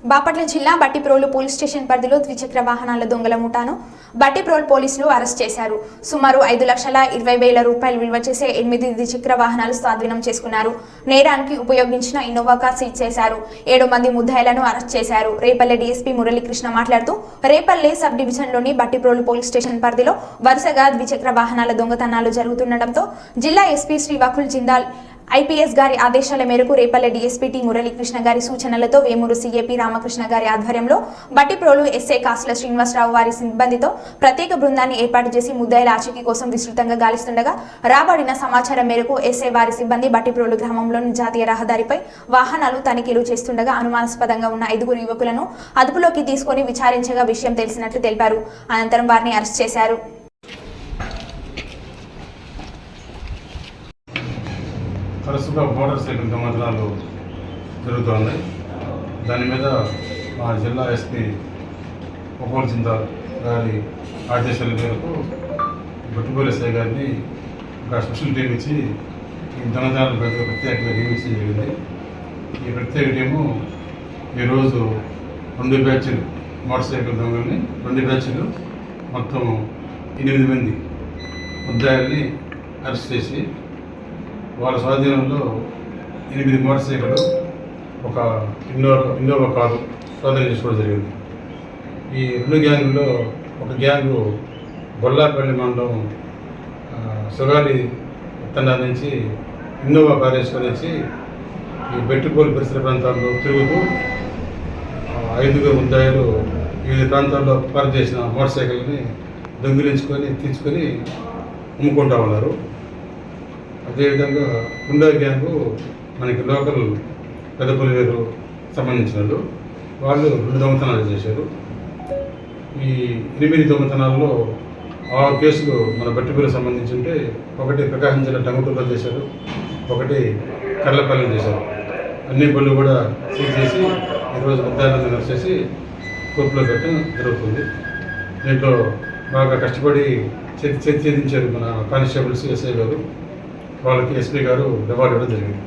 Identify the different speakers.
Speaker 1: బాపట్ల జిల్లా Bhattiprolu police station పరిధిలో ద్విచక్ర వాహనాల దొంగల ముఠాను బట్టిప్రోలు పోలీసులు అరెస్ట్ చేశారు. సుమారు 5,20,000 రూపాయలు విలువ చేసే 8 ద్విచక్ర వాహనాలు స్వాధీనం చేసుకున్నారు. నేరానికి ఉపయోగించిన ఇన్నోవా కార్ సీజ్ చేశారు. 7 మంది ముద్దాయిలను అరెస్ట్ చేశారు. రేపల్లె డీఎస్పీ మురళీకృష్ణ మాట్లాడుతూ రేపల్లె సబ్ డివిజన్లోని బట్టిప్రోలు పోలీస్ స్టేషన్ పరిధిలో వరుసగా ద్విచక్ర వాహనాల దొంగతనాలు జరుగుతుండటంతో జిల్లా ఎస్పీ శ్రీ వకుల్ జిందాల్ ఐపీఎస్ గారి ఆదేశాల మేరకు రేపల్లె డీఎస్పీ టి మురళీకృష్ణ గారి సూచనలతో వేమూరు సీఏపీ రామకృష్ణ గారి ఆధ్వర్యంలో బట్టిప్రోలు ఎస్ఐ కాసుల శ్రీనివాసరావు వారి సిబ్బందితో ప్రత్యేక బృందాన్ని ఏర్పాటు చేసి ముద్దాయిల ఆచూకీ కోసం విస్తృతంగా గాలిస్తుండగా రాబడిన సమాచారం మేరకు ఎస్ఐ వారి సిబ్బంది బట్టిప్రోలు గ్రామంలోని జాతీయ రహదారిపై వాహనాలు తనిఖీలు చేస్తుండగా అనుమానాస్పదంగా ఉన్న 5 యువకులను అదుపులోకి తీసుకుని విచారించగా విషయం తెలిసినట్లు తెలిపారు. అనంతరం వారిని అరెస్ట్ చేశారు.
Speaker 2: తరచుగా మోటార్ సైకిల్ దొంగతనాలు జరుగుతున్నాయి. దాని మీద మా జిల్లా ఎస్పీ వకుల్ జిందాల్ గారి ఆదేశాల మేరకు బట్టిప్రోలు ఎస్ఐ గారిని ఒక స్పెషల్ టీం ఇచ్చి ఈ దొంగతనాల మీద ప్రత్యేకంగా నియమించడం జరిగింది. ఈ ప్రత్యేక టీము ఈరోజు 2 బ్యాచ్లు మోటార్ సైకిల్ దొంగల్ని 2 బ్యాచ్లు మొత్తం 8 మంది ముద్దాయిల్ని అరెస్ట్ చేసి వాళ్ళ స్వాధీనంలో 8 మోటార్ సైకిళ్ళు, ఒక ఇన్నోవా కారు స్వాధీనం చేసుకోవడం జరిగింది. ఈ 2 గ్యాంగుల్లో ఒక గ్యాంగు బొల్లాపల్లి మండలం సుగాలి తండా నుంచి ఇన్నోవా కారు వేసుకొని వచ్చి ఈ బట్టిప్రోలు పరిసర ప్రాంతాల్లో తిరుగుతూ 5 ముద్దాయిలు వివిధ ప్రాంతాల్లో పార్క్ చేసిన మోటార్ సైకిల్ని దొంగిలించుకొని తీసుకొని అమ్ముకుంటా ఉన్నారు. అదేవిధంగా గుండా గ్యాంగు మనకి లోకల్ పెద్దపల్లివేరు సంబంధించిన వాళ్ళు 2 దొంగతనాలు చేశారు. ఈ 8 దొంగతనాల్లో 6 కేసులు మన బట్టిప్రోలు సంబంధించి ఉంటే, ఒకటి ప్రకాశం జిల్లా టంగుటూరులో చేశారు, ఒకటి కర్లపల్లిలో చేశారు. అన్ని బళ్ళు కూడా సీజ్ చేసి ఈరోజు ముద్దాయిలను అరెస్ట్ చేసి కోర్టులో పెట్టడం జరుగుతుంది. దీంట్లో బాగా కష్టపడి ఛేదించారు మన కానిస్టేబుల్స్, ఎస్ఐ గారు. వాళ్ళకి ఎస్పీ గారు రివార్డు ఇవ్వడం జరిగింది.